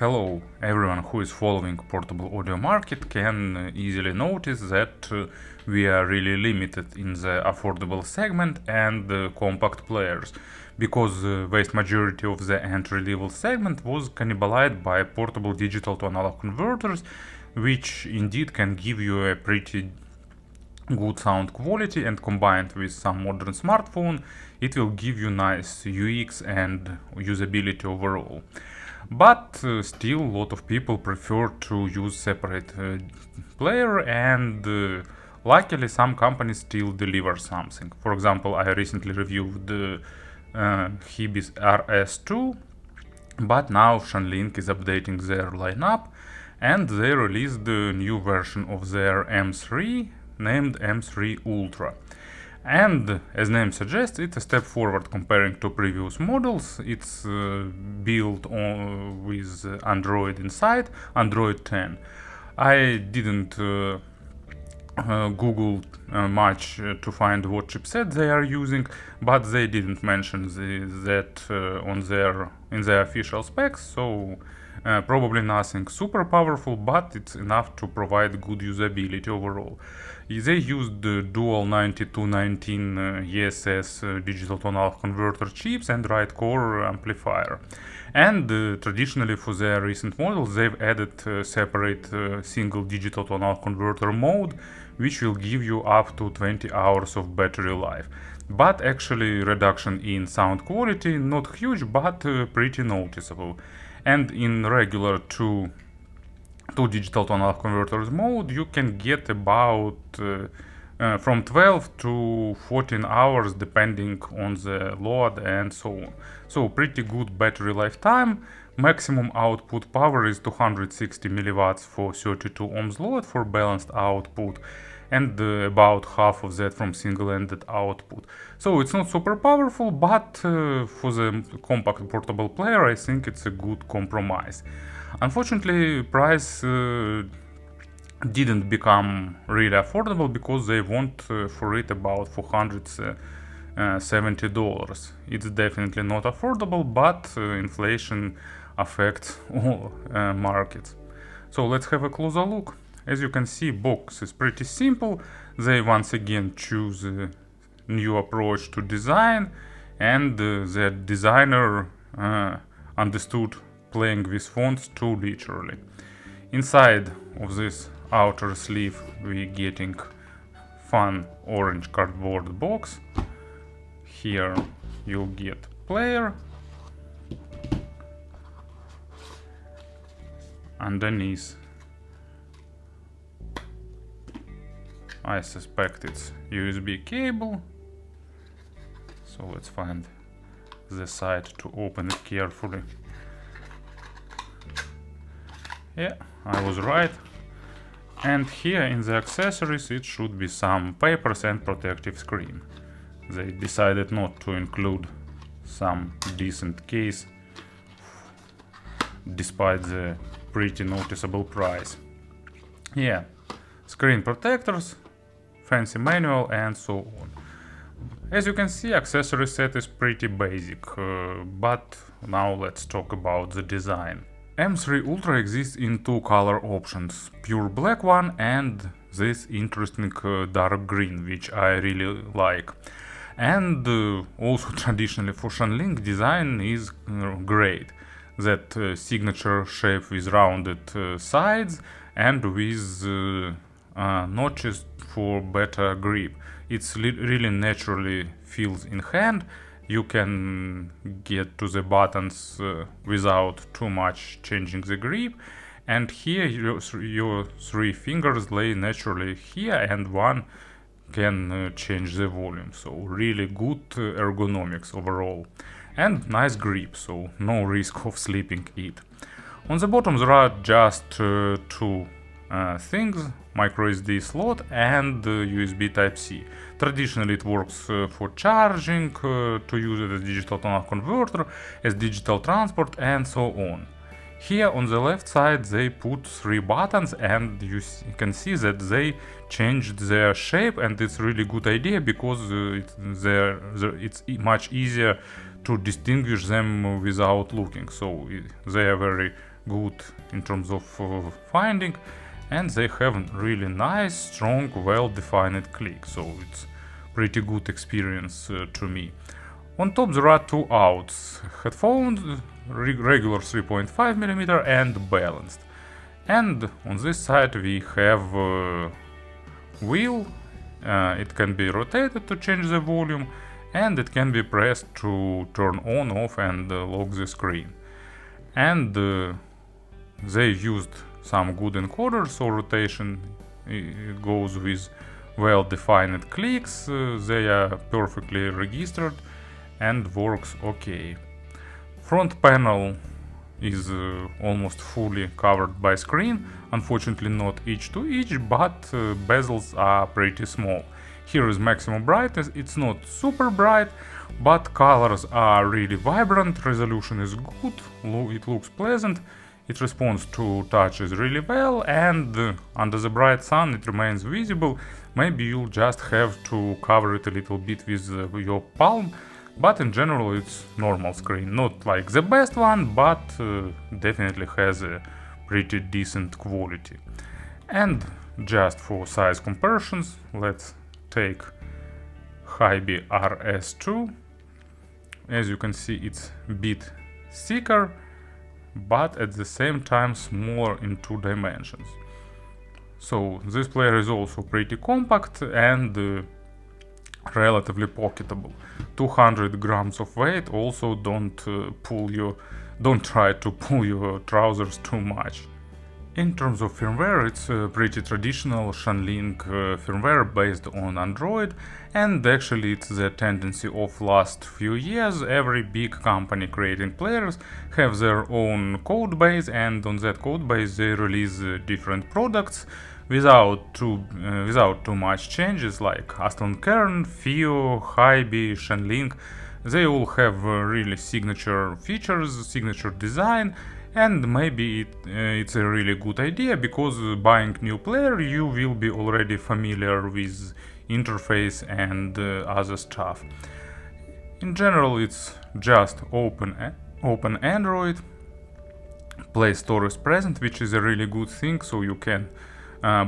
Hello, everyone who is following portable audio market can easily notice that we are really limited in the affordable segment and compact players, because the vast majority of the entry-level segment was cannibalized by portable digital to analog converters, which indeed can give you a pretty good sound quality, and combined with some modern smartphone, it will give you nice UX and usability overall. But still, a lot of people prefer to use separate player, and luckily some companies still deliver something. For example, I recently reviewed the Hibis RS2, but now Shanling is updating their lineup, and they released the new version of their M3 named M3 Ultra. And as name suggests, it's a step forward comparing to previous models. It's built with Android inside, Android 10. I didn't Google much to find what chipset they are using, but they didn't mention that in their official specs, so probably nothing super powerful, but it's enough to provide good usability overall. They used the dual 9219 ESS digital to analog converter chips and right core amplifier. And traditionally for their recent models, they've added separate single digital to analog converter mode, which will give you up to 20 hours of battery life. But actually reduction in sound quality, not huge, but pretty noticeable. And in regular two digital to analog converters mode, you can get about from 12 to 14 hours depending on the load and so on. So pretty good battery lifetime. Maximum output power is 260 milliwatts for 32 ohms load for balanced output, and about half of that from single-ended output. So it's not super powerful, but for the compact portable player, I think it's a good compromise. Unfortunately, price didn't become really affordable, because they want for it about $470. It's definitely not affordable, but inflation affects all markets. So let's have a closer look. As you can see, box is pretty simple. They once again choose a new approach to design, and the designer understood playing with fonts too literally. Inside of this outer sleeve we getting fun orange cardboard box. Here you'll get player. Underneath, I suspect it's USB cable. So let's find the side to open it carefully. Yeah, I was right. And here in the accessories it should be some papers and protective screen. They decided not to include some decent case despite the pretty noticeable price. Yeah, screen protectors, fancy manual and so on. As you can see, accessory set is pretty basic, but now let's talk about the design. M3 Ultra exists in two color options, pure black one and this interesting dark green, which I really like. And also traditionally for Shanling, design is great. That signature shape with rounded sides and with notches for better grip. It's really naturally feels in hand. You can get to the buttons without too much changing the grip, and here your three fingers lay naturally here, and one can change the volume. So really good ergonomics overall, and nice grip, so no risk of slipping it. On the bottom there are just two things, micro SD slot and USB Type-C. Traditionally it works for charging, to use it as digital to analog converter, as digital transport and so on. Here on the left side they put three buttons, and you can see that they changed their shape, and it's really good idea, because it's much easier to distinguish them without looking. So they are very good in terms of finding, and they have really nice, strong, well-defined click, so it's pretty good experience to me. On top there are two outs, headphones, regular 3.5mm and balanced. And on this side we have wheel, it can be rotated to change the volume, and it can be pressed to turn on, off and lock the screen. And they used some good encoders, so rotation goes with well-defined clicks, they are perfectly registered and works okay. Front panel is almost fully covered by screen, unfortunately not each to each, but bezels are pretty small. Here is maximum brightness, it's not super bright, but colors are really vibrant, resolution is good, it looks pleasant, it responds to touches really well, and under the bright sun it remains visible. Maybe you'll just have to cover it a little bit with your palm, but in general it's normal screen, not like the best one, but definitely has a pretty decent quality. And just for size comparisons, let's take Hybrid RS2. As you can see, it's a bit thicker, but at the same time smaller in 2 dimensions. So this player is also pretty compact and relatively pocketable. 200 grams of weight, also don't try to pull your trousers too much. In terms of firmware, it's a pretty traditional Shanling firmware based on Android, and actually it's the tendency of last few years. Every big company creating players have their own code base, and on that code base they release different products without too much changes, like Aston Kern, Fio, Hybrid, Shanling. They all have really signature features, signature design, and maybe it's a really good idea, because buying new player you will be already familiar with interface and other stuff. In general it's just open Android. Play Store is present, which is a really good thing, so you can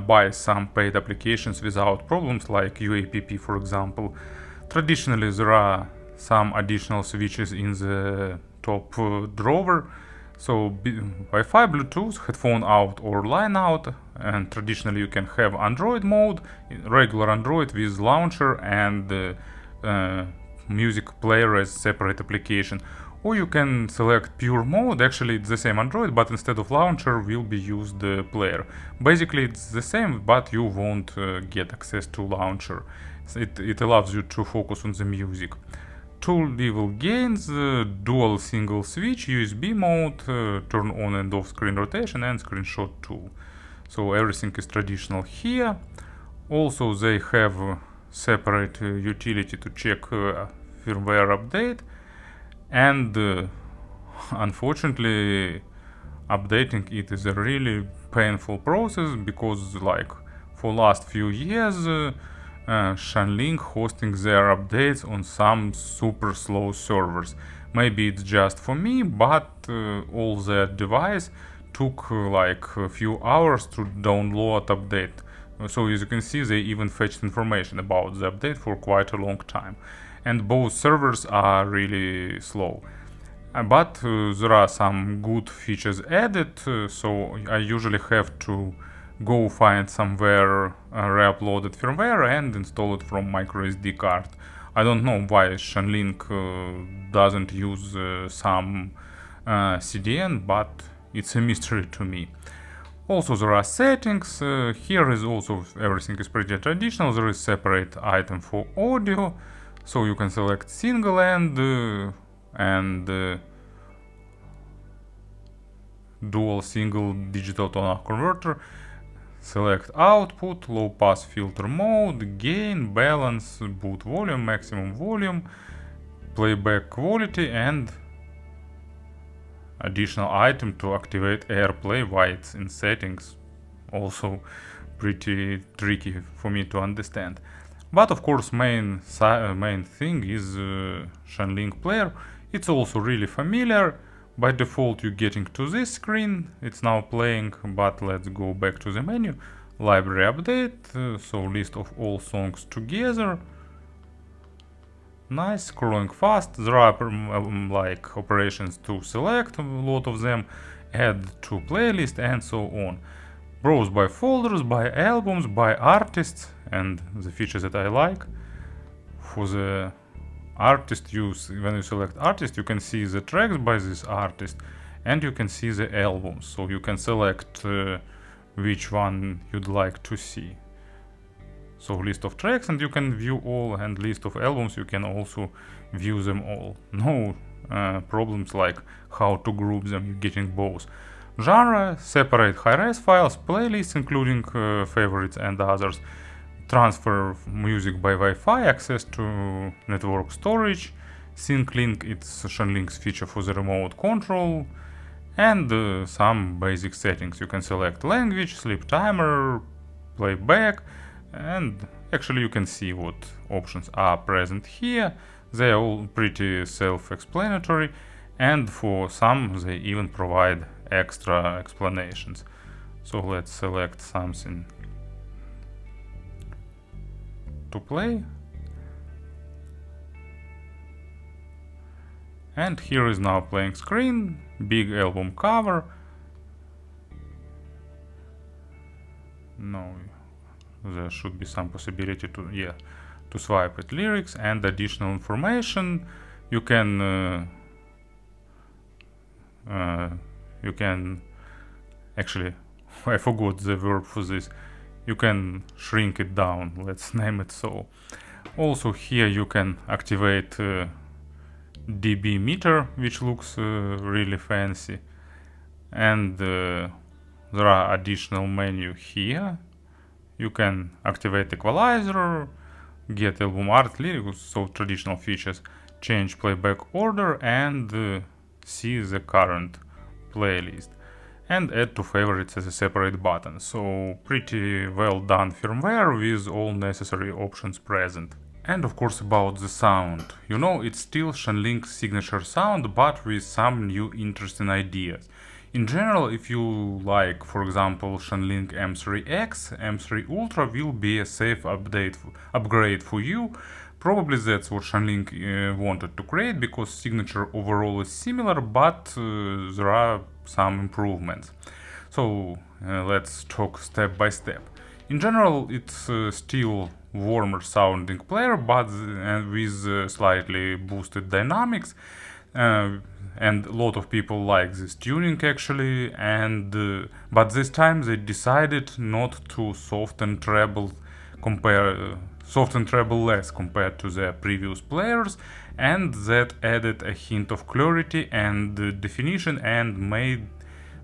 buy some paid applications without problems, like UAPP for example. Traditionally there are some additional switches in the top drawer. So Wi-Fi, Bluetooth, headphone out or line out, and traditionally you can have Android mode, regular Android with launcher and music player as separate application. Or you can select pure mode, actually it's the same Android, but instead of launcher will be used the player. Basically it's the same, but you won't get access to launcher. It allows you to focus on the music. 2 level gains, dual single switch, USB mode, turn on and off screen rotation, and screenshot tool. So everything is traditional here. Also they have separate utility to check firmware update, and unfortunately updating it is a really painful process, because like for last few years Shanling hosting their updates on some super slow servers. Maybe it's just for me, but all their device took like a few hours to download update. So as you can see, they even fetched information about the update for quite a long time. And both servers are really slow. But there are some good features added, so I usually have to go find somewhere re-uploaded firmware and install it from microSD card. I don't know why Shanling doesn't use some CDN, but it's a mystery to me. Also there are settings, here is also everything is pretty traditional. There is separate item for audio, so you can select single end and dual single digital tone converter. Select output, low pass filter mode, gain, balance, boot volume, maximum volume, playback quality, and additional item to activate AirPlay while it's in settings. Also pretty tricky for me to understand. But of course main thing is Shanling player. It's also really familiar. By default you're getting to this screen, it's now playing, but let's go back to the menu. Library update, so list of all songs together. Nice, scrolling fast, there are like operations to select, a lot of them, add to playlist and so on. Browse by folders, by albums, by artists, and the feature that I like. For the artist when you select artist, you can see the tracks by this artist and you can see the albums, so you can select which one you'd like to see. So list of tracks and you can view all, and list of albums you can also view them all. No problems like how to group them, you're getting both. Genre, separate high-res files, playlists including favorites and others. Transfer music by Wi-Fi, access to network storage, sync link, it's Shanling's feature for the remote control, and some basic settings. You can select language, sleep timer, playback, and actually you can see what options are present here. They are all pretty self-explanatory, and for some they even provide extra explanations. So let's select something to play, and here is now playing screen, big album cover. No, there should be some possibility to swipe at lyrics and additional information. You can actually I forgot the verb for this. You can shrink it down, let's name it so. Also here you can activate dB meter, which looks really fancy, and there are additional menu here. You can activate equalizer, get album art, lyrics, so traditional features, change playback order, and see the current playlist, and add to favorites as a separate button. So pretty well done firmware with all necessary options present. And of course about the sound. You know, it's still Shanling's signature sound, but with some new interesting ideas. In general, if you like, for example, Shanling M3X, M3 Ultra will be a safe upgrade for you. Probably that's what Shanling wanted to create, because signature overall is similar, but there are some improvements. So let's talk step by step. In general, it's still warmer sounding player, but with slightly boosted dynamics, and a lot of people like this tuning actually, and but this time they decided not to soften treble less compared to their previous players, and that added a hint of clarity and definition and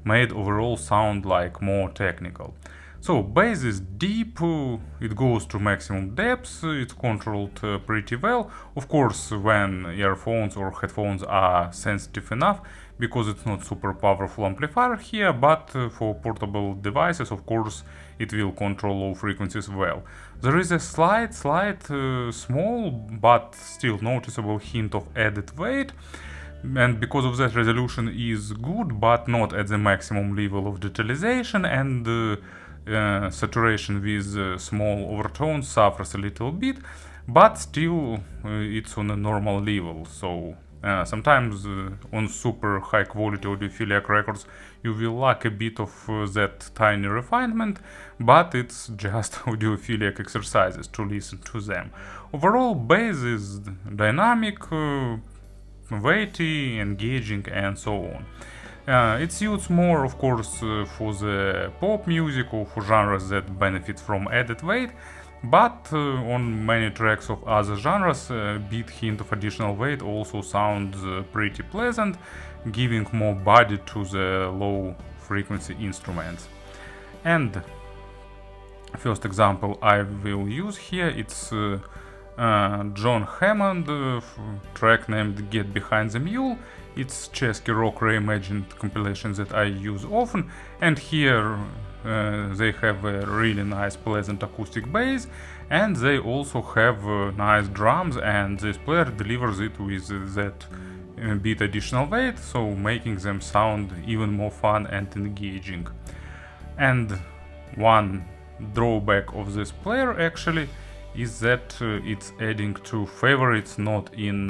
made overall sound like more technical. So bass is deep, it goes to maximum depth, it's controlled pretty well. Of course, when earphones or headphones are sensitive enough, because it's not super powerful amplifier here, but for portable devices, of course, it will control low frequencies well. There is a slight, small, but still noticeable hint of added weight. And because of that, resolution is good, but not at the maximum level of detalization, and saturation with small overtones suffers a little bit, but still it's on a normal level. So sometimes on super high quality audiophilic records you will lack a bit of that tiny refinement, but it's just audiophilic exercises to listen to them. Overall, bass is dynamic, weighty, engaging, and so on. It suits more, of course, for the pop music or for genres that benefit from added weight, but on many tracks of other genres, a bit hint of additional weight also sounds pretty pleasant, giving more body to the low frequency instruments. And first example I will use here, it's John Hammond track named Get Behind the Mule. It's Chesky Rock reimagined compilation that I use often, and here they have a really nice pleasant acoustic bass, and they also have nice drums, and this player delivers it with that a bit additional weight, so making them sound even more fun and engaging. And one drawback of this player actually is that it's adding to favorites not in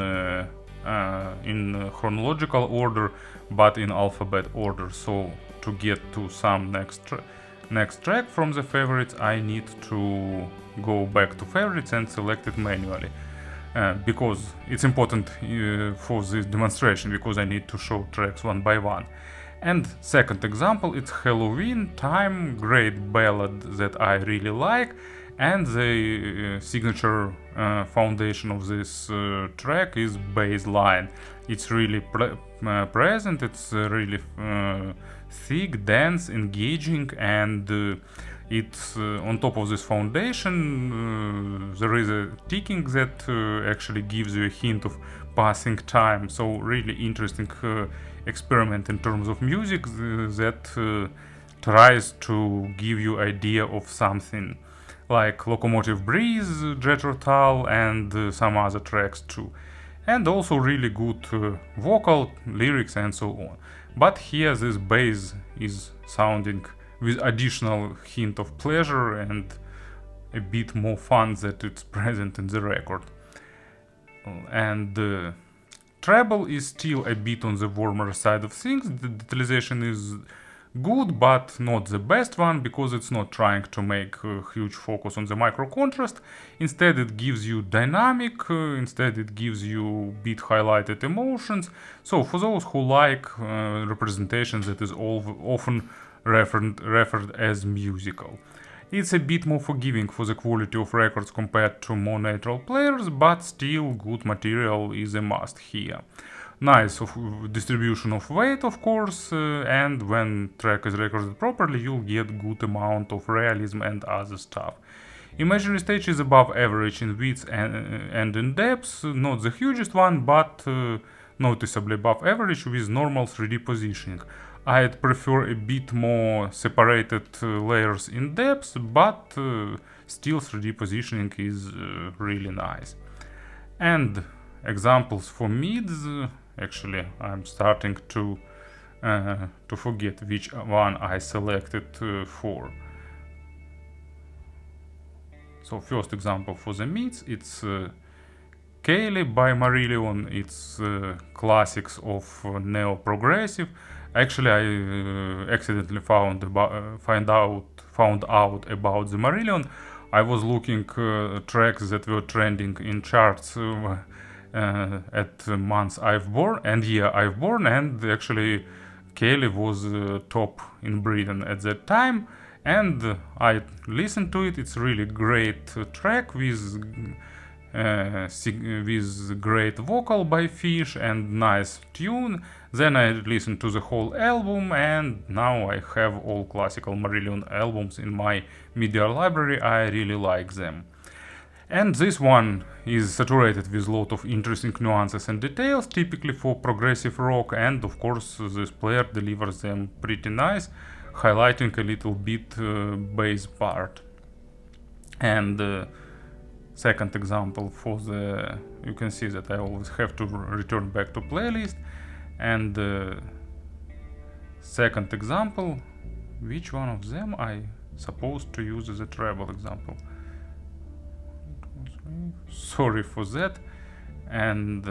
chronological order but in alphabet order. So to get to some next track from the favorites, I need to go back to favorites and select it manually. Because it's important for this demonstration, because I need to show tracks one by one. And second example, it's Helloween Time, great ballad that I really like, and the signature foundation of this track is bass line. It's really present, it's really thick, dense, engaging, and it's on top of this foundation there is a ticking that actually gives you a hint of passing time. So really interesting experiment in terms of music that tries to give you idea of something, like Locomotive Breeze, Jet Rotal, and some other tracks too. And also really good vocal, lyrics and so on. But here this bass is sounding with additional hint of pleasure and a bit more fun that it's present in the record. And treble is still a bit on the warmer side of things. The detalization is good, but not the best one, because it's not trying to make a huge focus on the micro contrast. Instead it gives you dynamic, instead it gives you bit highlighted emotions. So for those who like representation that is often referred as musical, it's a bit more forgiving for the quality of records compared to more natural players, but still good material is a must here. Nice distribution of weight, of course, and when track is recorded properly, you'll get good amount of realism and other stuff. Imaginary stage is above average in width and in depth, not the hugest one, but noticeably above average with normal 3D positioning. I'd prefer a bit more separated layers in depth, but still 3D positioning is really nice. And examples for mids, actually I'm starting to forget which one I selected for. So first example for the mids, it's Kayleigh by Marillion. It's classics of neo-progressive. Actually, I accidentally found out about the Marillion. I was looking tracks that were trending in charts at the months I've born and year I've born, and actually Kayleigh was top in Britain at that time, and I listened to it. It's really great track with great vocal by Fish and nice tune. Then I listened to the whole album, and now I have all classical Marillion albums in my media library. I really like them. And this one is saturated with a lot of interesting nuances and details, typically for progressive rock, and of course this player delivers them pretty nice, highlighting a little bit bass part. And second example for the, you can see that I always have to return back to playlist. And second example, which one of them I supposed to use as a treble example? Sorry for that. And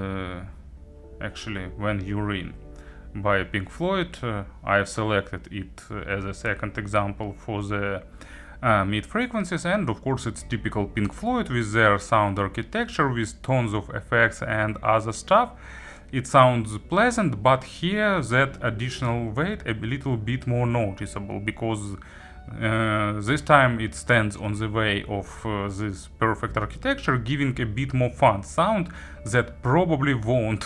actually, When You're In by Pink Floyd, I've selected it as a second example for the mid frequencies, and of course it's typical Pink Floyd with their sound architecture with tons of effects and other stuff. It sounds pleasant, but here that additional weight a little bit more noticeable, because this time it stands on the way of this perfect architecture, giving a bit more fun sound that probably won't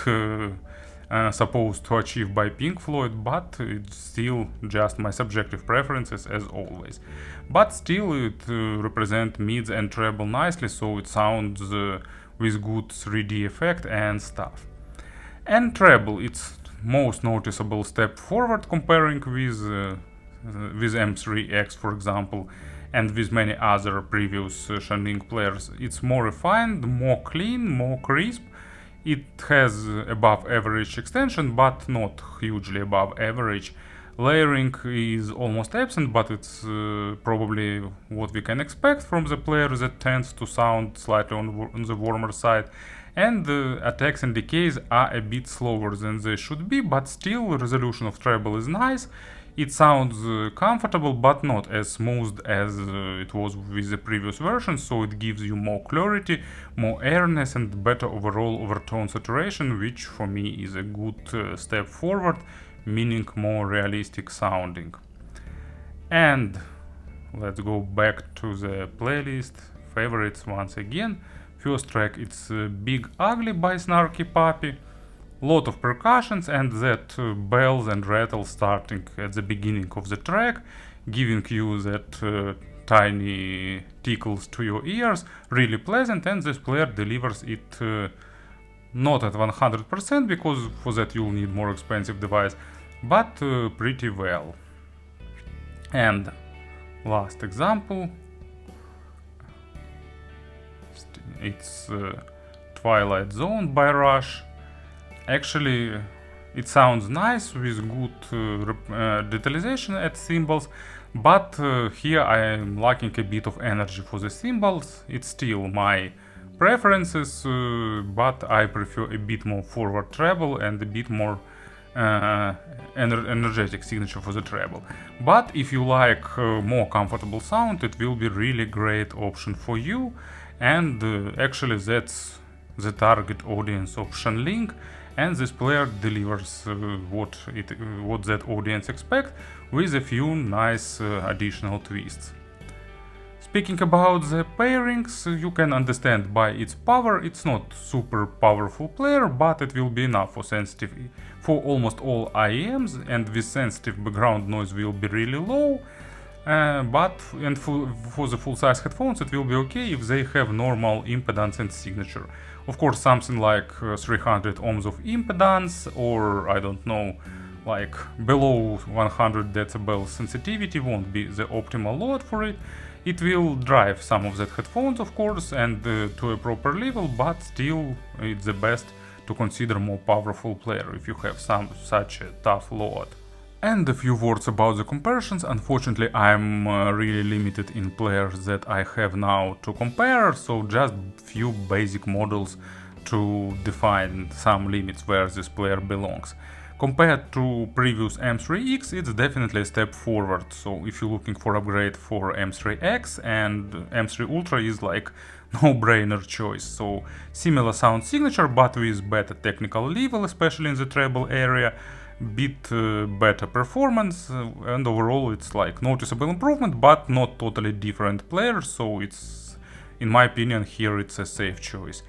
supposed to achieve by Pink Floyd, but it's still just my subjective preferences as always. But still it represents mids and treble nicely, so it sounds with good 3D effect and stuff. And treble, it's most noticeable step forward comparing with M3X, for example, and with many other previous Shanling players. It's more refined, more clean, more crisp. It has above average extension, but not hugely above average. Layering is almost absent, but it's probably what we can expect from the player that tends to sound slightly on the warmer side. And the attacks and decays are a bit slower than they should be, but still resolution of treble is nice. It sounds comfortable, but not as smooth as it was with the previous version, so it gives you more clarity, more airness, and better overall overtone saturation, which for me is a good step forward, meaning more realistic sounding. And let's go back to the playlist favorites once again. First track, it's Big Ugly by Snarky Puppy. Lot of percussions and that bells and rattles starting at the beginning of the track, giving you that tiny tickles to your ears, really pleasant, and this player delivers it not at 100% because for that you'll need more expensive device, but pretty well. And last example, it's Twilight Zone by Rush. Actually, it sounds nice with good detalization at cymbals, but here I am lacking a bit of energy for the cymbals. It's still my preferences, but I prefer a bit more forward treble and a bit more energetic signature for the treble. But if you like more comfortable sound, it will be really great option for you, and actually that's the target audience of Shanling, and this player delivers what that audience expect with a few nice additional twists. Speaking about the pairings, you can understand by its power, it's not super powerful player, but it will be enough for almost all IEMs, and with sensitive background noise will be really low. For the full-size headphones it will be okay if they have normal impedance and signature. Of course, something like 300 ohms of impedance, or I don't know, like below 100 decibel sensitivity won't be the optimal load for it. It will drive some of that headphones, of course, and to a proper level, but still it's the best to consider more powerful player if you have such a tough load. And a few words about the comparisons. Unfortunately, I'm really limited in players that I have now to compare, so just few basic models to define some limits where this player belongs. Compared to previous M3X, it's definitely a step forward, so if you're looking for upgrade for M3X, and M3 Ultra is like no-brainer choice. So similar sound signature, but with better technical level, especially in the treble area, bit better performance, and overall it's like noticeable improvement, but not totally different players, so it's, in my opinion, here it's a safe choice.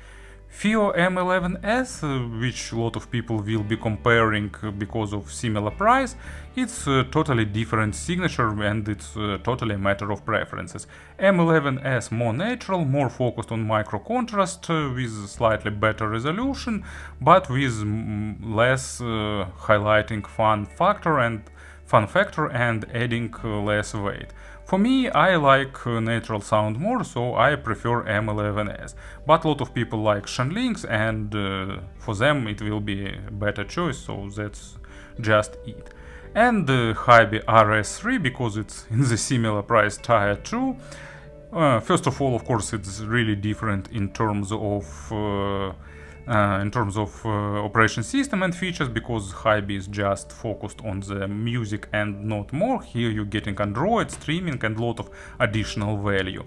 FIO M11S, which a lot of people will be comparing because of similar price, it's a totally different signature and it's totally a matter of preferences. M11S more natural, more focused on micro contrast, with slightly better resolution, but with less highlighting fun factor and adding less weight. For me, I like natural sound more, so I prefer M11S. But a lot of people like Shanlings, and for them it will be a better choice, so that's just it. And Hybie RS3, because it's in the similar price tier too. First of all, of course, it's really different in terms of operation system and features, because Hybie is just focused on the music and not more. Here you're getting Android, streaming, and a lot of additional value.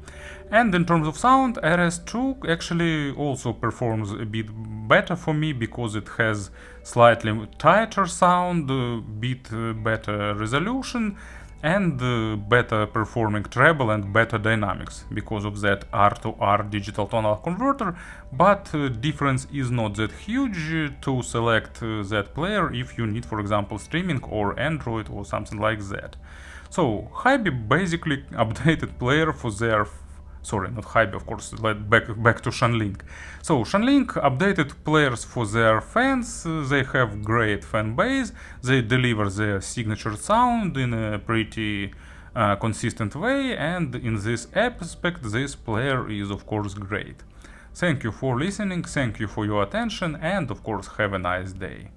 And in terms of sound, RS2 actually also performs a bit better for me, because it has slightly tighter sound, a bit better resolution, and better performing treble and better dynamics because of that R to R digital tonal converter, but difference is not that huge to select that player if you need, for example, streaming or Android or something like that. So Hybie basically updated player for their sorry, not Hybie, of course, back to Shanling. So Shanling updated players for their fans, they have great fan base, they deliver their signature sound in a pretty consistent way, and in this aspect this player is of course great. Thank you for listening, thank you for your attention, and of course have a nice day.